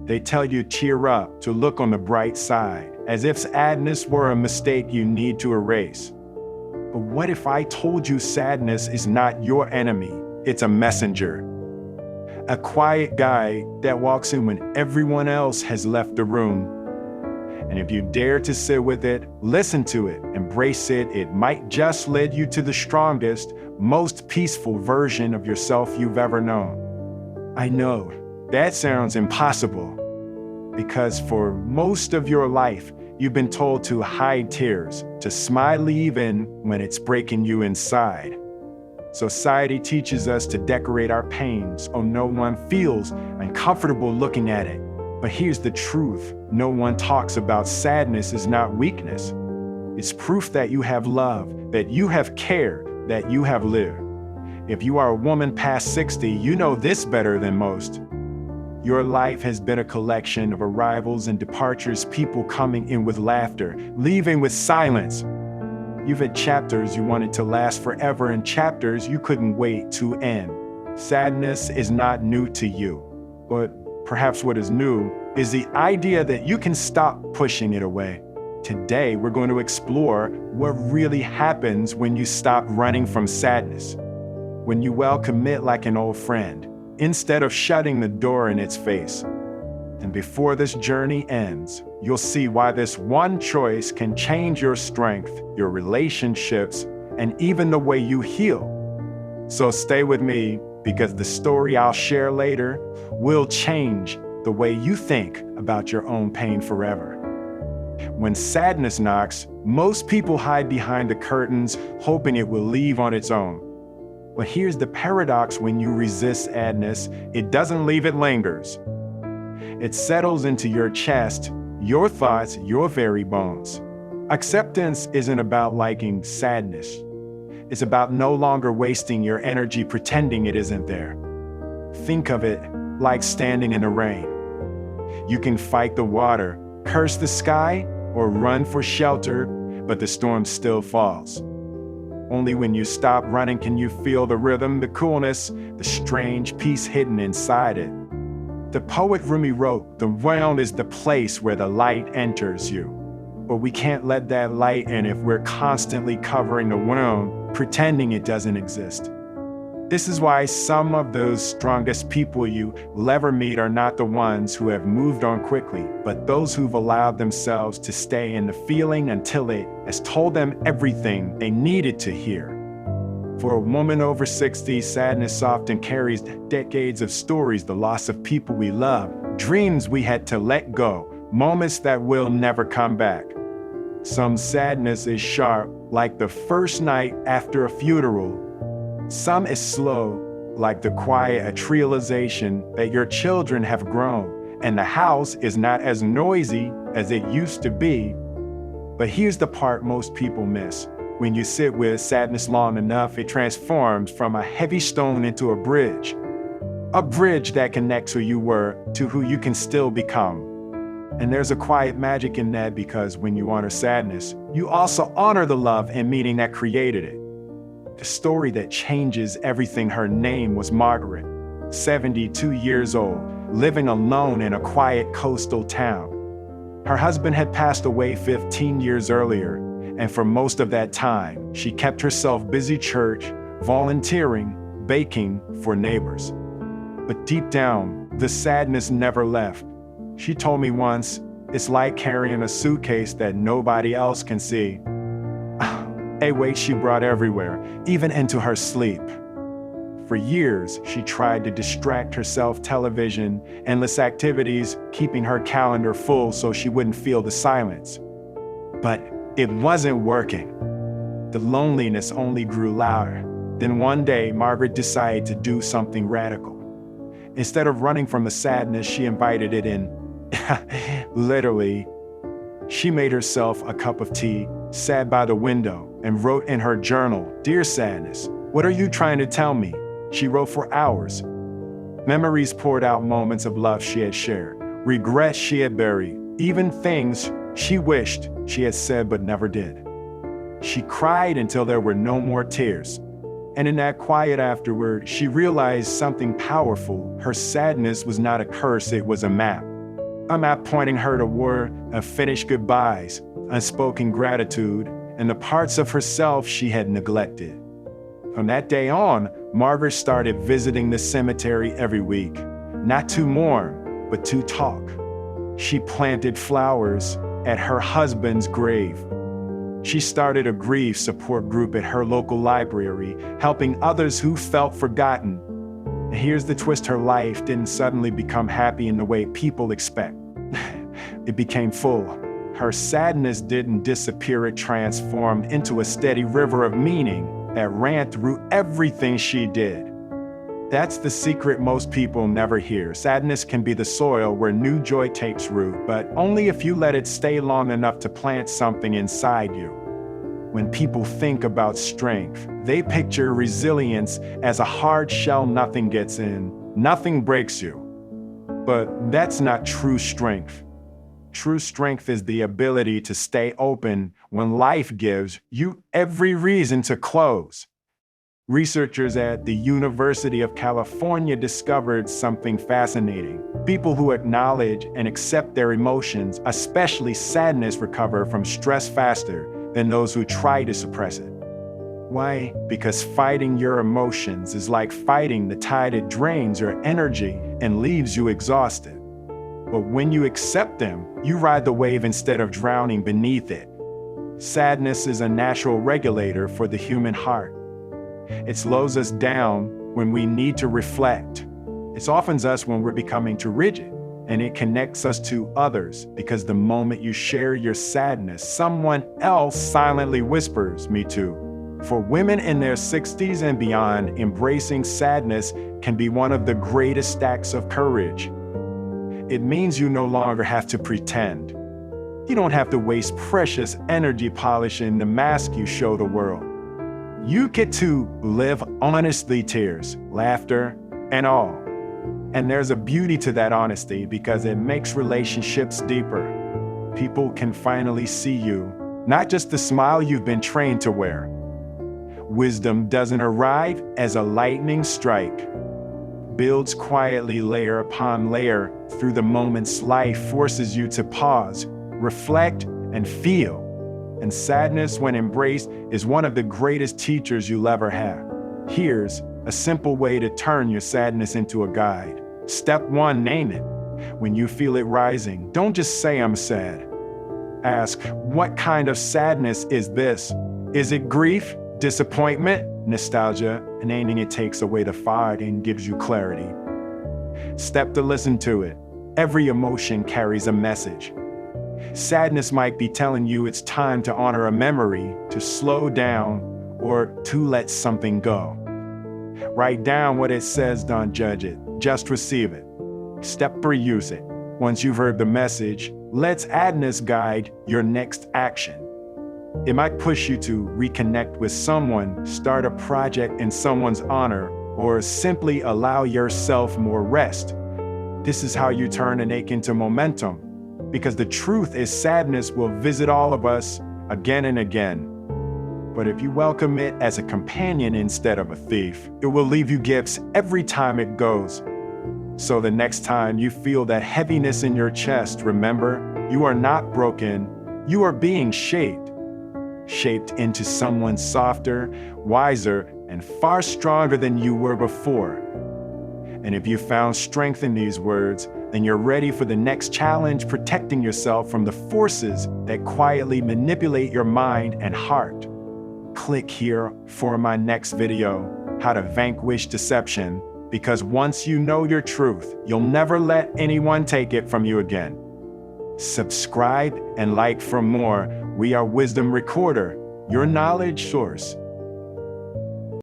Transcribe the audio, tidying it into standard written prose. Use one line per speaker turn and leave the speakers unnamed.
They tell you cheer up, to look on the bright side, as if sadness were a mistake you need to erase. But what if I told you sadness is not your enemy, it's a messenger? A quiet guy that walks in when everyone else has left the room. And if you dare to sit with it, listen to it, embrace it, it might just lead you to the strongest, most peaceful version of yourself you've ever known. I know, that sounds impossible, because for most of your life, you've been told to hide tears, to smile even when it's breaking you inside. Society teaches us to decorate our pain so no one feels uncomfortable looking at it. But here's the truth. No one talks about sadness is not weakness. It's proof that you have loved, that you have cared, that you have lived. If you are a woman past 60, you know this better than most. Your life has been a collection of arrivals and departures, people coming in with laughter, leaving with silence. You've had chapters you wanted to last forever and chapters you couldn't wait to end. Sadness is not new to you, but perhaps what is new is the idea that you can stop pushing it away. Today, we're going to explore what really happens when you stop running from sadness, when you welcome it like an old friend, instead of shutting the door in its face. And before this journey ends, you'll see why this one choice can change your strength, your relationships, and even the way you heal. So stay with me, because the story I'll share later will change the way you think about your own pain forever. When sadness knocks, most people hide behind the curtains, hoping it will leave on its own. But here's the paradox: when you resist sadness, it doesn't leave, it lingers. It settles into your chest, your thoughts, your very bones. Acceptance isn't about liking sadness. It's about no longer wasting your energy pretending it isn't there. Think of it like standing in the rain. You can fight the water, curse the sky, or run for shelter, but the storm still falls. Only when you stop running can you feel the rhythm, the coolness, the strange peace hidden inside it. The poet Rumi wrote, "The world is the place where the light enters you." But we can't let that light in if we're constantly covering the world, pretending it doesn't exist. This is why some of those strongest people you will ever meet are not the ones who have moved on quickly, but those who've allowed themselves to stay in the feeling until it has told them everything they needed to hear. For a woman over 60, sadness often carries decades of stories, the loss of people we love, dreams we had to let go, moments that will never come back. Some sadness is sharp, like the first night after a funeral. Some is slow, like the quiet realization that your children have grown and the house is not as noisy as it used to be. But here's the part most people miss. When you sit with sadness long enough, it transforms from a heavy stone into a bridge. A bridge that connects who you were to who you can still become. And there's a quiet magic in that, because when you honor sadness, you also honor the love and meaning that created it. The story that changes everything. Her name was Margaret, 72 years old, living alone in a quiet coastal town. Her husband had passed away 15 years earlier, and for most of that time, she kept herself busy church, volunteering, baking for neighbors. But deep down, the sadness never left. She told me once, "It's like carrying a suitcase that nobody else can see." A weight she brought everywhere, even into her sleep. For years, she tried to distract herself: television, endless activities, keeping her calendar full so she wouldn't feel the silence. But it wasn't working. The loneliness only grew louder. Then one day, Margaret decided to do something radical. Instead of running from the sadness, she invited it in. Literally. She made herself a cup of tea, sat by the window, and wrote in her journal, "Dear sadness, what are you trying to tell me?" She wrote for hours. Memories poured out, moments of love she had shared, regrets she had buried, even things she wished she had said but never did. She cried until there were no more tears. And in that quiet afterward, she realized something powerful. Her sadness was not a curse, it was a map. I'm not pointing her toward unfinished goodbyes, unspoken gratitude, and the parts of herself she had neglected. From that day on, Margaret started visiting the cemetery every week, not to mourn, but to talk. She planted flowers at her husband's grave. She started a grief support group at her local library, helping others who felt forgotten. And here's the twist: her life didn't suddenly become happy in the way people expect. It became full. Her sadness didn't disappear, it transformed into a steady river of meaning that ran through everything she did. That's the secret most people never hear. Sadness can be the soil where new joy takes root, but only if you let it stay long enough to plant something inside you. When people think about strength, they picture resilience as a hard shell nothing gets in, nothing breaks you. But that's not true strength. True strength is the ability to stay open when life gives you every reason to close. Researchers at the University of California discovered something fascinating. People who acknowledge and accept their emotions, especially sadness, recover from stress faster than those who try to suppress it. Why? Because fighting your emotions is like fighting the tide. It drains your energy and leaves you exhausted. But when you accept them, you ride the wave instead of drowning beneath it. Sadness is a natural regulator for the human heart. It slows us down when we need to reflect. It softens us when we're becoming too rigid. And it connects us to others, because the moment you share your sadness, someone else silently whispers, "Me too." For women in their 60s and beyond, embracing sadness can be one of the greatest acts of courage. It means you no longer have to pretend. You don't have to waste precious energy polishing the mask you show the world. You get to live honestly, tears, laughter, and all. And there's a beauty to that honesty, because it makes relationships deeper. People can finally see you, not just the smile you've been trained to wear. Wisdom doesn't arrive as a lightning strike. Builds quietly, layer upon layer, through the moments life forces you to pause, reflect, and feel. And sadness, when embraced, is one of the greatest teachers you'll ever have. Here's a simple way to turn your sadness into a guide. Step 1, name it. When you feel it rising, don't just say, "I'm sad." Ask, what kind of sadness is this? Is it grief, disappointment, nostalgia? Naming it takes away the fog and gives you clarity. Step 2, listen to it. Every emotion carries a message. Sadness might be telling you it's time to honor a memory, to slow down, or to let something go. Write down what it says, don't judge it, just receive it. Step 3, use it. Once you've heard the message, let sadness guide your next action. It might push you to reconnect with someone, start a project in someone's honor, or simply allow yourself more rest. This is how you turn an ache into momentum, because the truth is sadness will visit all of us again and again. But if you welcome it as a companion instead of a thief, it will leave you gifts every time it goes. So the next time you feel that heaviness in your chest, remember, you are not broken, you are being shaped into someone softer, wiser, and far stronger than you were before. And if you found strength in these words, then you're ready for the next challenge, protecting yourself from the forces that quietly manipulate your mind and heart. Click here for my next video, How to Vanquish Deception, because once you know your truth, you'll never let anyone take it from you again. Subscribe and like for more. We are Wisdom Recorder, your knowledge source.